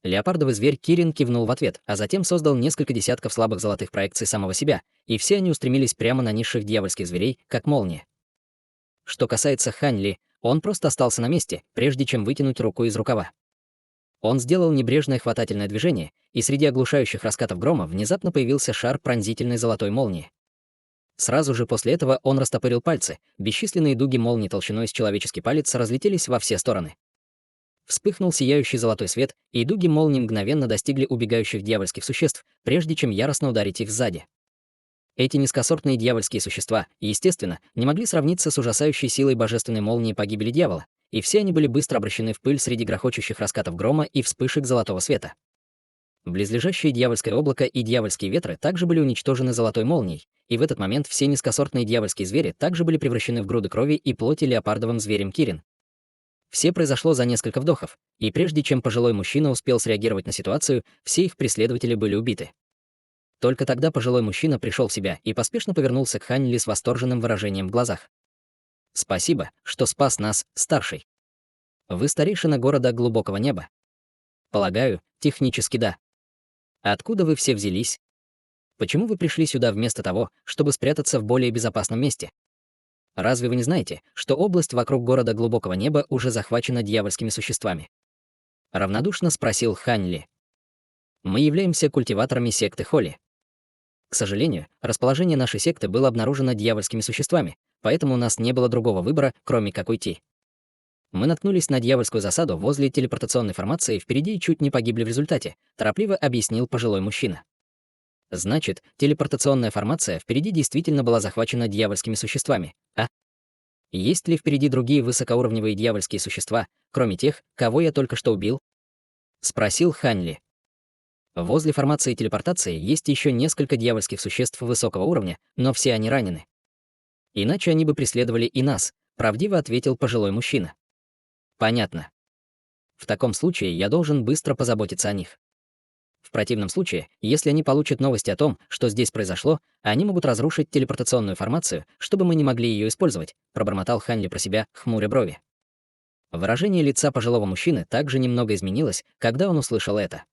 S1: Леопардовый зверь Кирин кивнул в ответ, а затем создал несколько десятков слабых золотых проекций самого себя, и все они устремились прямо на низших дьявольских зверей, как молния. Что касается Ханли, он просто остался на месте, прежде чем вытянуть руку из рукава. Он сделал небрежное хватательное движение, и среди оглушающих раскатов грома внезапно появился шар пронзительной золотой молнии. Сразу же после этого он растопырил пальцы, бесчисленные дуги молнии толщиной с человеческий палец разлетелись во все стороны. Вспыхнул сияющий золотой свет, и дуги молнии мгновенно достигли убегающих дьявольских существ, прежде чем яростно ударить их сзади. Эти низкосортные дьявольские существа, естественно, не могли сравниться с ужасающей силой божественной молнии погибели дьявола, и все они были быстро обращены в пыль среди грохочущих раскатов грома и вспышек золотого света. Близлежащее дьявольское облако и дьявольские ветры также были уничтожены золотой молнией, и в этот момент все низкосортные дьявольские звери также были превращены в груды крови и плоти леопардовым зверем Кирин. Все произошло за несколько вдохов, и прежде чем пожилой мужчина успел среагировать на ситуацию, все их преследователи были убиты. Только тогда пожилой мужчина пришел в себя и поспешно повернулся к Ханли с восторженным выражением в глазах. «Спасибо, что спас нас, старший. Вы старейшина города глубокого неба?» «Полагаю, технически да. Откуда вы все взялись? Почему вы пришли сюда вместо того, чтобы спрятаться в более безопасном месте? Разве вы не знаете, что область вокруг города глубокого неба уже захвачена дьявольскими существами?» Равнодушно спросил Ханли. «Мы являемся культиваторами секты Холли. К сожалению, расположение нашей секты было обнаружено дьявольскими существами, поэтому у нас не было другого выбора, кроме как уйти. Мы наткнулись на дьявольскую засаду возле телепортационной формации впереди и чуть не погибли в результате», торопливо объяснил пожилой мужчина. «Значит, телепортационная формация впереди действительно была захвачена дьявольскими существами, а? Есть ли впереди другие высокоуровневые дьявольские существа, кроме тех, кого я только что убил?» Спросил Ханли. «Возле формации телепортации есть еще несколько дьявольских существ высокого уровня, но все они ранены. Иначе они бы преследовали и нас», правдиво ответил пожилой мужчина. «Понятно. В таком случае я должен быстро позаботиться о них. В противном случае, если они получат новости о том, что здесь произошло, они могут разрушить телепортационную формацию, чтобы мы не могли ее использовать, пробормотал Ханли про себя, хмуря брови. Выражение лица пожилого мужчины также немного изменилось, когда он услышал это.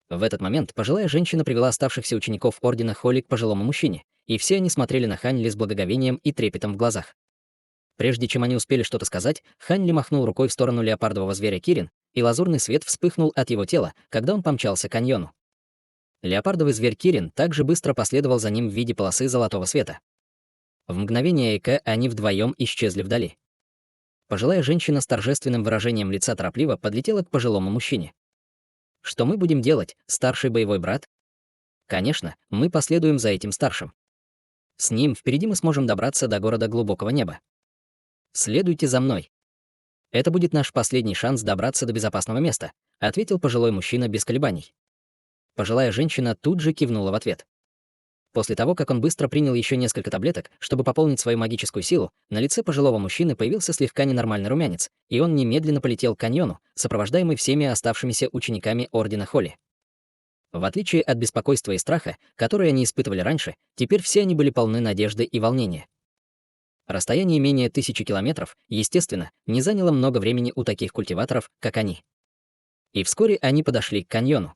S1: В этот момент пожилая женщина привела оставшихся учеников Ордена Холли к пожилому мужчине, и все они смотрели на Ханли с благоговением и трепетом в глазах. Прежде чем они успели что-то сказать, Ханли махнул рукой в сторону леопардового зверя Кирин, и лазурный свет вспыхнул от его тела, когда он помчался к каньону. Леопардовый зверь Кирин также быстро последовал за ним в виде полосы золотого света. В мгновение эйка они вдвоем исчезли вдали. Пожилая женщина с торжественным выражением лица торопливо подлетела к пожилому мужчине. «Что мы будем делать, старший боевой брат?» «Конечно, мы последуем за этим старшим. С ним впереди мы сможем добраться до города глубокого неба. Следуйте за мной. Это будет наш последний шанс добраться до безопасного места», ответил пожилой мужчина без колебаний. Пожилая женщина тут же кивнула в ответ. После того, как он быстро принял еще несколько таблеток, чтобы пополнить свою магическую силу, на лице пожилого мужчины появился слегка ненормальный румянец, и он немедленно полетел к каньону, сопровождаемый всеми оставшимися учениками Ордена Холли. В отличие от беспокойства и страха, которые они испытывали раньше, теперь все они были полны надежды и волнения. Расстояние менее 1000 километров, естественно, не заняло много времени у таких культиваторов, как они. И вскоре они подошли к каньону.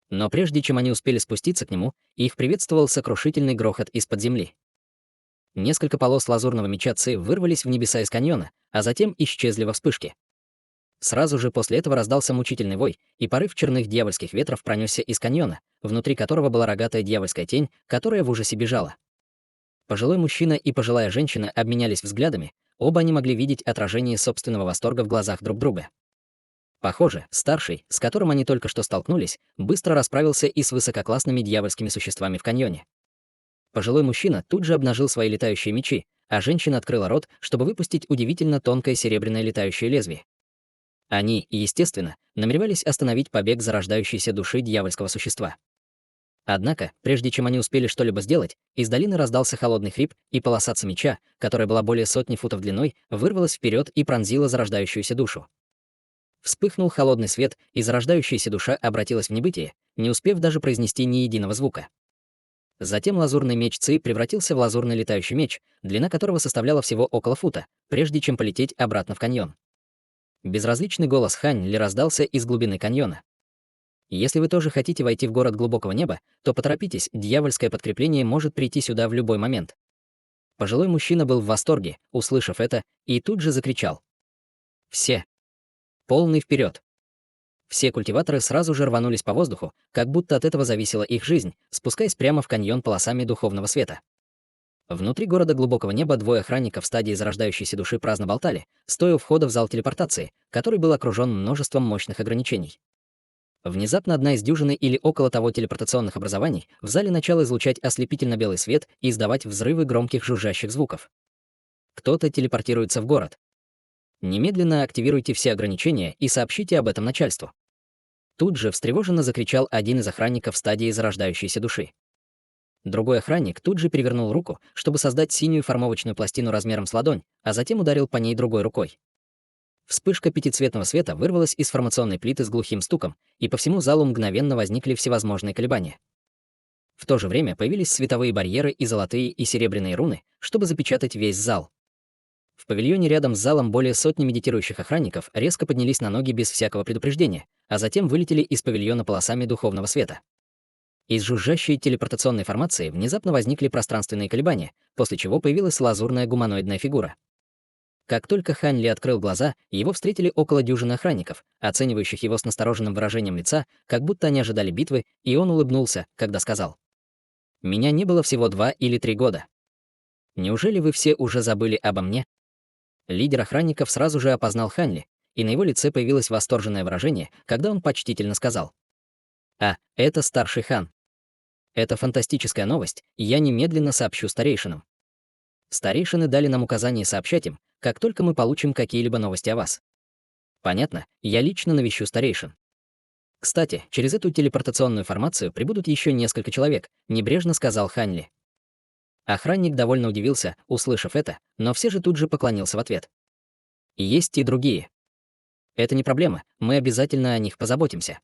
S1: Но прежде чем они успели спуститься к нему, их приветствовал сокрушительный грохот из-под земли. Несколько полос лазурного меча Ци вырвались в небеса из каньона, а затем исчезли во вспышке. Сразу же после этого раздался мучительный вой, и порыв черных дьявольских ветров пронесся из каньона, внутри которого была рогатая дьявольская тень, которая в ужасе бежала. Пожилой мужчина и пожилая женщина обменялись взглядами, оба они могли видеть отражение собственного восторга в глазах друг друга. Похоже, старший, с которым они только что столкнулись, быстро расправился и с высококлассными дьявольскими существами в каньоне. Пожилой мужчина тут же обнажил свои летающие мечи, а женщина открыла рот, чтобы выпустить удивительно тонкое серебряное летающее лезвие. Они, естественно, намеревались остановить побег зарождающейся души дьявольского существа. Однако, прежде чем они успели что-либо сделать, из долины раздался холодный хрип, и полоса меча, которая была более 100 футов длиной, вырвалась вперед и пронзила зарождающуюся душу. Вспыхнул холодный свет, и зарождающаяся душа обратилась в небытие, не успев даже произнести ни единого звука. Затем лазурный меч Ци превратился в лазурный летающий меч, длина которого составляла всего около фута, прежде чем полететь обратно в каньон. Безразличный голос Ханли раздался из глубины каньона. «Если вы тоже хотите войти в город глубокого неба, то поторопитесь, дьявольское подкрепление может прийти сюда в любой момент». Пожилой мужчина был в восторге, услышав это, и тут же закричал. «Все! Полный вперед!» Все культиваторы сразу же рванулись по воздуху, как будто от этого зависела их жизнь, спускаясь прямо в каньон полосами духовного света. Внутри города глубокого неба двое охранников в стадии зарождающейся души праздно болтали, стоя у входа в зал телепортации, который был окружен множеством мощных ограничений. Внезапно одна из дюжины или около того телепортационных образований в зале начала излучать ослепительно-белый свет и издавать взрывы громких жужжащих звуков. Кто-то телепортируется в город. Немедленно активируйте все ограничения и сообщите об этом начальству. Тут же встревоженно закричал один из охранников в стадии зарождающейся души. Другой охранник тут же перевернул руку, чтобы создать синюю формовочную пластину размером с ладонь, а затем ударил по ней другой рукой. Вспышка пятицветного света вырвалась из формационной плиты с глухим стуком, и по всему залу мгновенно возникли всевозможные колебания. В то же время появились световые барьеры и золотые и серебряные руны, чтобы запечатать весь зал. В павильоне рядом с залом более сотни медитирующих охранников резко поднялись на ноги без всякого предупреждения, а затем вылетели из павильона полосами духовного света. Из жужжащей телепортационной формации внезапно возникли пространственные колебания, после чего появилась лазурная гуманоидная фигура. Как только Ханли открыл глаза, его встретили около дюжины охранников, оценивающих его с настороженным выражением лица, как будто они ожидали битвы, и он улыбнулся, когда сказал: «Меня не было всего 2 или 3 года. Неужели вы все уже забыли обо мне?» Лидер охранников сразу же опознал Ханли, и на его лице появилось восторженное выражение, когда он почтительно сказал: «А, это старший хан. Это фантастическая новость, и я немедленно сообщу старейшинам. Старейшины дали нам указание сообщать им, как только мы получим какие-либо новости о вас. Понятно, я лично навещу старейшин. Кстати, через эту телепортационную формацию прибудут еще несколько человек», — небрежно сказал Ханли. Охранник довольно удивился, услышав это, но все же тут же поклонился в ответ. «Есть и другие. Это не проблема, мы обязательно о них позаботимся».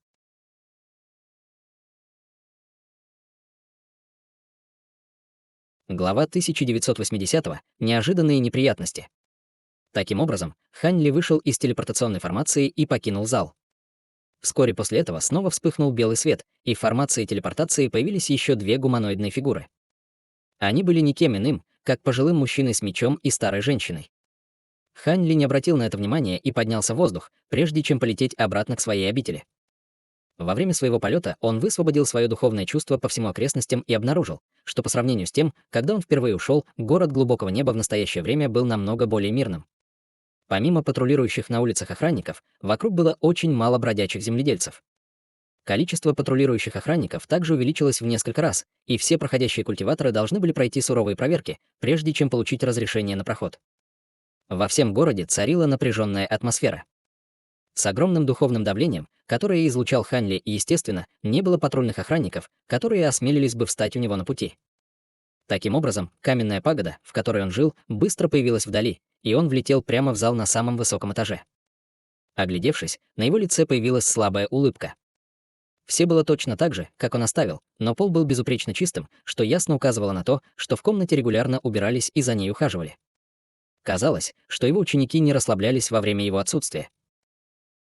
S1: Глава 1980. Неожиданные неприятности. Таким образом, Хань Ли вышел из телепортационной формации и покинул зал. Вскоре после этого снова вспыхнул белый свет, и в формации телепортации появились еще две гуманоидные фигуры. Они были никем иным, как пожилым мужчиной с мечом и старой женщиной. Хань Ли не обратил на это внимания и поднялся в воздух, прежде чем полететь обратно к своей обители. Во время своего полета он высвободил свое духовное чувство по всему окрестностям и обнаружил, что по сравнению с тем, когда он впервые ушел, город глубокого неба в настоящее время был намного более мирным. Помимо патрулирующих на улицах охранников, вокруг было очень мало бродячих земледельцев. Количество патрулирующих охранников также увеличилось в несколько раз, и все проходящие культиваторы должны были пройти суровые проверки, прежде чем получить разрешение на проход. Во всем городе царила напряженная атмосфера. С огромным духовным давлением, которое излучал Хань Ли, естественно, не было патрульных охранников, которые осмелились бы встать у него на пути. Таким образом, каменная пагода, в которой он жил, быстро появилась вдали, и он влетел прямо в зал на самом высоком этаже. Оглядевшись, на его лице появилась слабая улыбка. Все было точно так же, как он оставил, но пол был безупречно чистым, что ясно указывало на то, что в комнате регулярно убирались и за ней ухаживали. Казалось, что его ученики не расслаблялись во время его отсутствия.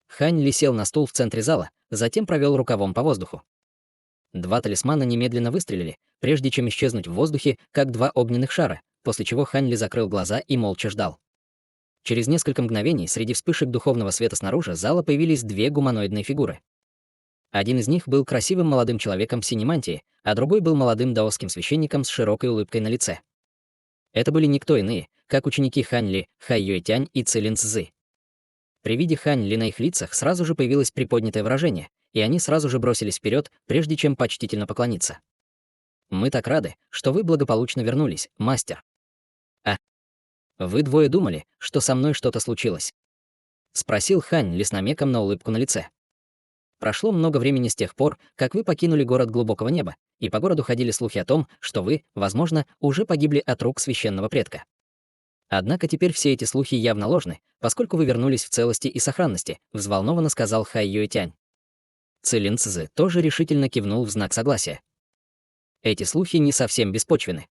S1: Хань Ли сел на стул в центре зала, затем провел рукавом по воздуху. Два талисмана немедленно выстрелили, прежде чем исчезнуть в воздухе, как два огненных шара, после чего Хань Ли закрыл глаза и молча ждал. Через несколько мгновений среди вспышек духовного света снаружи зала появились две гуманоидные фигуры. Один из них был красивым молодым человеком в синей мантии, а другой был молодым даосским священником с широкой улыбкой на лице. Это были никто иные, как ученики Хань Ли, Хай Юэтянь и Цилин Цзы. При виде Хань Ли на их лицах сразу же появилось приподнятое выражение, и они сразу же бросились вперед, прежде чем почтительно поклониться. «Мы так рады, что вы благополучно вернулись, мастер». «А вы двое думали, что со мной что-то случилось?» — спросил Хань Ли с намеком на улыбку на лице. «Прошло много времени с тех пор, как вы покинули город глубокого неба, и по городу ходили слухи о том, что вы, возможно, уже погибли от рук священного предка. Однако теперь все эти слухи явно ложны, поскольку вы вернулись в целости и сохранности», — взволнованно сказал Хай Юэтянь. Цилин Цзы тоже решительно кивнул в знак согласия. «Эти слухи не совсем беспочвены.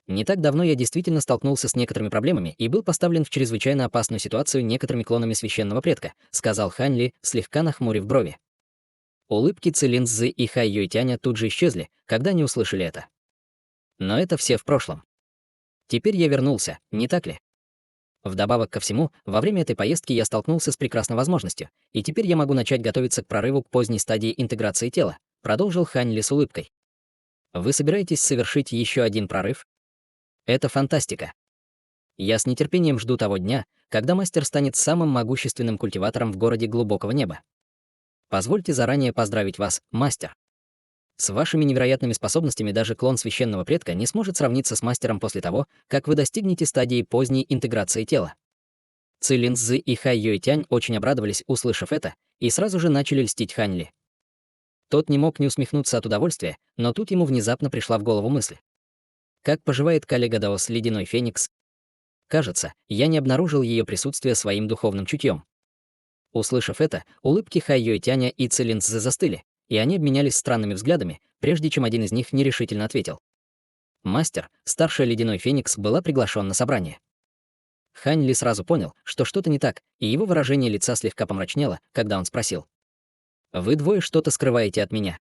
S1: Не так давно я действительно столкнулся с некоторыми проблемами и был поставлен в чрезвычайно опасную ситуацию некоторыми клонами священного предка», — сказал Хань Ли, слегка нахмурив брови. Улыбки Цилин Цзы и Хай Юэтяня тут же исчезли, когда они услышали это. Но это все в прошлом. Теперь я вернулся, не так ли? Вдобавок ко всему, во время этой поездки я столкнулся с прекрасной возможностью, и теперь я могу начать готовиться к прорыву к поздней стадии интеграции тела, продолжил Хань Ли с улыбкой. Вы собираетесь совершить еще один прорыв? Это фантастика. Я с нетерпением жду того дня, когда мастер станет самым могущественным культиватором в городе глубокого неба. Позвольте заранее поздравить вас, мастер. С вашими невероятными способностями даже клон священного предка не сможет сравниться с мастером после того, как вы достигнете стадии поздней интеграции тела. Цилин Цзы и Хай Юэтянь очень обрадовались, услышав это, и сразу же начали льстить Хань Ли. Тот не мог не усмехнуться от удовольствия, но тут ему внезапно пришла в голову мысль. Как поживает коллега Даос Ледяной Феникс? Кажется, я не обнаружил ее присутствие своим духовным чутьем. Услышав это, улыбки Хай Юэтяня и Цилин Цзы застыли, и они обменялись странными взглядами, прежде чем один из них нерешительно ответил. Мастер, старшая Ледяной Феникс, была приглашен на собрание. Хань Ли сразу понял, что что-то не так, и его выражение лица слегка помрачнело, когда он спросил. «Вы двое что-то скрываете от меня?»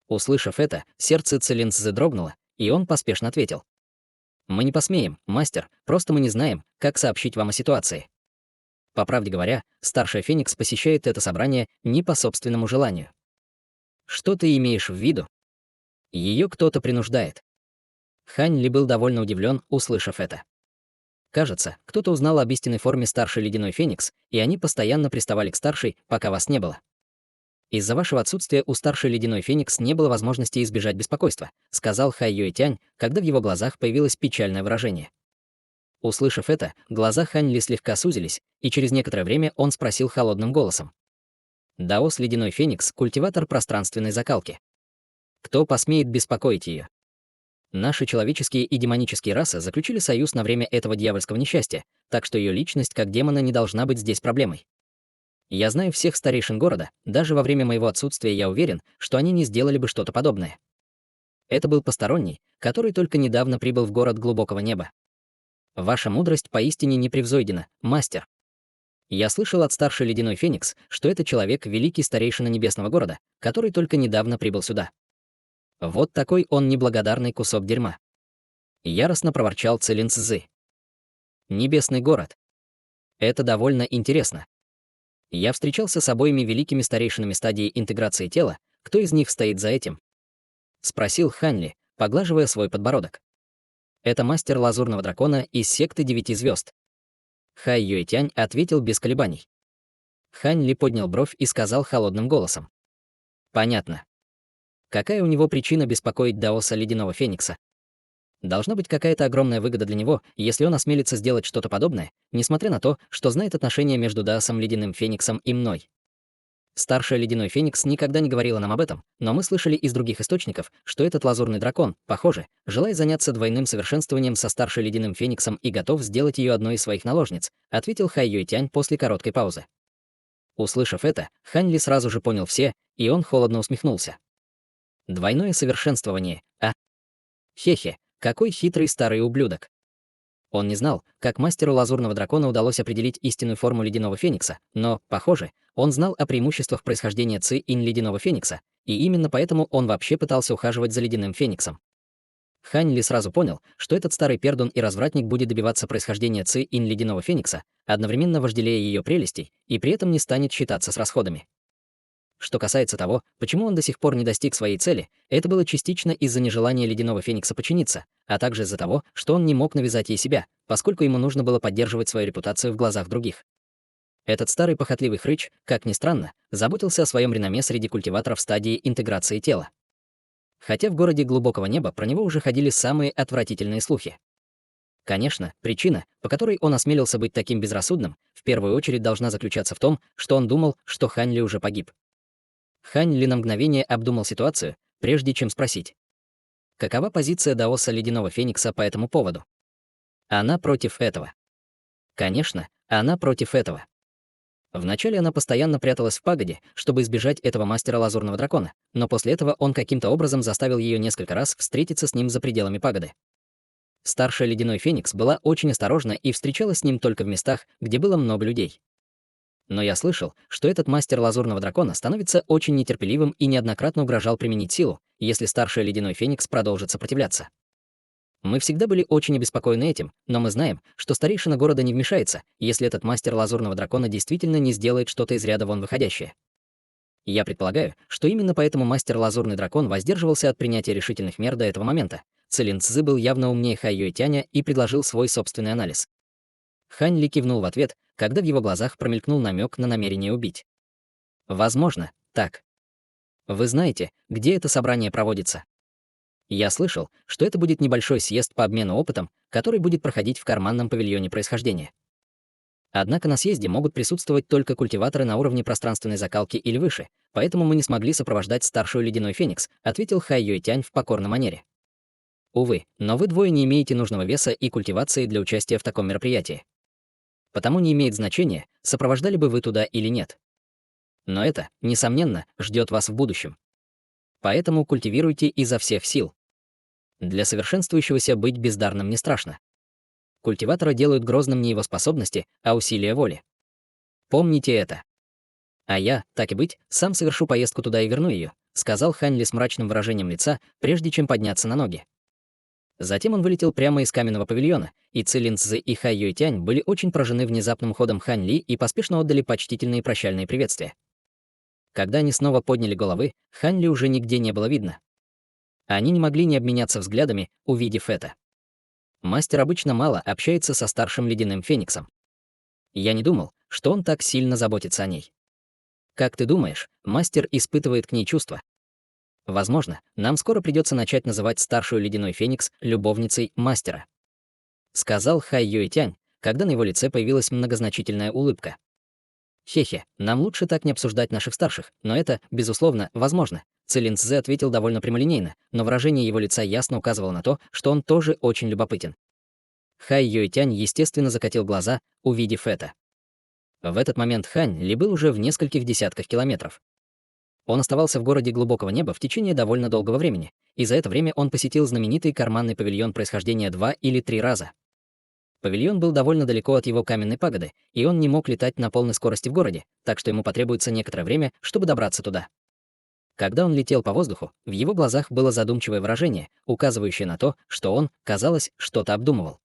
S1: Услышав это, сердце Цилин Цзы дрогнуло, и он поспешно ответил. «Мы не посмеем, мастер, просто мы не знаем, как сообщить вам о ситуации. По правде говоря, старшая Феникс посещает это собрание не по собственному желанию». «Что ты имеешь в виду?» Ее кто-то принуждает. Хань Ли был довольно удивлен, услышав это. Кажется, кто-то узнал об истинной форме старшей Ледяной Феникс, и они постоянно приставали к старшей, пока вас не было. «Из-за вашего отсутствия у старшей Ледяной Феникс не было возможности избежать беспокойства», сказал Хай Юэтянь, когда в его глазах появилось печальное выражение. Услышав это, глаза Хань Ли слегка сузились, и через некоторое время он спросил холодным голосом. «Даос Ледяной Феникс — культиватор пространственной закалки. Кто посмеет беспокоить ее? Наши человеческие и демонические расы заключили союз на время этого дьявольского несчастья, так что ее личность как демона не должна быть здесь проблемой. Я знаю всех старейшин города, даже во время моего отсутствия я уверен, что они не сделали бы что-то подобное. Это был посторонний, который только недавно прибыл в город глубокого неба. Ваша мудрость поистине непревзойдена, мастер. Я слышал от старшей ледяной Феникс, что это человек, великий старейшина небесного города, который только недавно прибыл сюда. Вот такой он неблагодарный кусок дерьма. Яростно проворчал Цилин Цзы. Небесный город. Это довольно интересно. Я встречался с обоими великими старейшинами стадии интеграции тела, кто из них стоит за этим? Спросил Хань Ли, поглаживая свой подбородок. Это мастер лазурного дракона из секты 9 звезд. Хай Юэтянь ответил без колебаний. Хань Ли поднял бровь и сказал холодным голосом. Понятно. Какая у него причина беспокоить Даоса Ледяного Феникса? Должна быть какая-то огромная выгода для него, если он осмелится сделать что-то подобное, несмотря на то, что знает отношения между Даосом Ледяным Фениксом и мной. Старшая Ледяной Феникс никогда не говорила нам об этом, но мы слышали из других источников, что этот лазурный дракон, похоже, желает заняться двойным совершенствованием со Старшей Ледяным Фениксом и готов сделать ее одной из своих наложниц, ответил Хай Юэтянь после короткой паузы. Услышав это, Хань Ли сразу же понял все, и он холодно усмехнулся. Двойное совершенствование, а? Хе-хе, какой хитрый старый ублюдок. Он не знал, как мастеру лазурного дракона удалось определить истинную форму ледяного феникса, но, похоже, он знал о преимуществах происхождения Ци-Инь ледяного феникса, и именно поэтому он вообще пытался ухаживать за ледяным фениксом. Хань Ли сразу понял, что этот старый пердун и развратник будет добиваться происхождения Ци-Инь ледяного феникса, одновременно вожделея ее прелестей, и при этом не станет считаться с расходами. Что касается того, почему он до сих пор не достиг своей цели, это было частично из-за нежелания ледяного феникса подчиниться, а также из-за того, что он не мог навязать ей себя, поскольку ему нужно было поддерживать свою репутацию в глазах других. Этот старый похотливый хрыч, как ни странно, заботился о своем реноме среди культиваторов стадии интеграции тела. Хотя в городе глубокого неба про него уже ходили самые отвратительные слухи. Конечно, причина, по которой он осмелился быть таким безрассудным, в первую очередь должна заключаться в том, что он думал, что Хань Ли уже погиб. Хань Ли на мгновение обдумал ситуацию, прежде чем спросить. Какова позиция Даоса Ледяного Феникса по этому поводу? Она против этого. Конечно, она против этого. Вначале она постоянно пряталась в пагоде, чтобы избежать этого мастера лазурного дракона, но после этого он каким-то образом заставил ее несколько раз встретиться с ним за пределами пагоды. Старшая Ледяной Феникс была очень осторожна и встречалась с ним только в местах, где было много людей. Но я слышал, что этот мастер лазурного дракона становится очень нетерпеливым и неоднократно угрожал применить силу, если старший Ледяной Феникс продолжит сопротивляться. Мы всегда были очень обеспокоены этим, но мы знаем, что старейшина города не вмешается, если этот мастер лазурного дракона действительно не сделает что-то из ряда вон выходящее. Я предполагаю, что именно поэтому мастер лазурный дракон воздерживался от принятия решительных мер до этого момента. Цилин Цзы был явно умнее Хай Юэтяня и предложил свой собственный анализ. Хань Ли кивнул в ответ, когда в его глазах промелькнул намек на намерение убить. Возможно, так. Вы знаете, где это собрание проводится? Я слышал, что это будет небольшой съезд по обмену опытом, который будет проходить в карманном павильоне происхождения. Однако на съезде могут присутствовать только культиваторы на уровне пространственной закалки или выше, поэтому мы не смогли сопровождать старшую Ледяной Феникс, ответил Хай Юэтянь в покорной манере. Увы, но вы двое не имеете нужного веса и культивации для участия в таком мероприятии. Потому не имеет значения, сопровождали бы вы туда или нет. Но это, несомненно, ждет вас в будущем. Поэтому культивируйте изо всех сил. Для совершенствующегося быть бездарным не страшно. Культиватора делают грозным не его способности, а усилия воли. Помните это. А я, так и быть, сам совершу поездку туда и верну ее, сказал Хань Ли с мрачным выражением лица, прежде чем подняться на ноги. Затем он вылетел прямо из каменного павильона, и Цилин Цзы и Хай Юэтянь были очень поражены внезапным ходом Хань Ли и поспешно отдали почтительные прощальные приветствия. Когда они снова подняли головы, Хань Ли уже нигде не было видно. Они не могли не обменяться взглядами, увидев это. Мастер обычно мало общается со старшим Ледяным Фениксом. Я не думал, что он так сильно заботится о ней. Как ты думаешь, мастер испытывает к ней чувства? Возможно, нам скоро придется начать называть старшую Ледяной Феникс любовницей мастера. Сказал Хай Юэтянь, когда на его лице появилась многозначительная улыбка. Хе-хе, нам лучше так не обсуждать наших старших, но это, безусловно, возможно. Цилин Цзэ ответил довольно прямолинейно, но выражение его лица ясно указывало на то, что он тоже очень любопытен. Хай Юэтянь, естественно, закатил глаза, увидев это. В этот момент Хань Ли был уже в нескольких десятках километров. Он оставался в городе глубокого неба в течение довольно долгого времени, и за это время он посетил знаменитый карманный павильон происхождения 2 или 3 раза. Павильон был довольно далеко от его каменной пагоды, и он не мог летать на полной скорости в городе, так что ему потребуется некоторое время, чтобы добраться туда. Когда он летел по воздуху, в его глазах было задумчивое выражение, указывающее на то, что он, казалось, что-то обдумывал.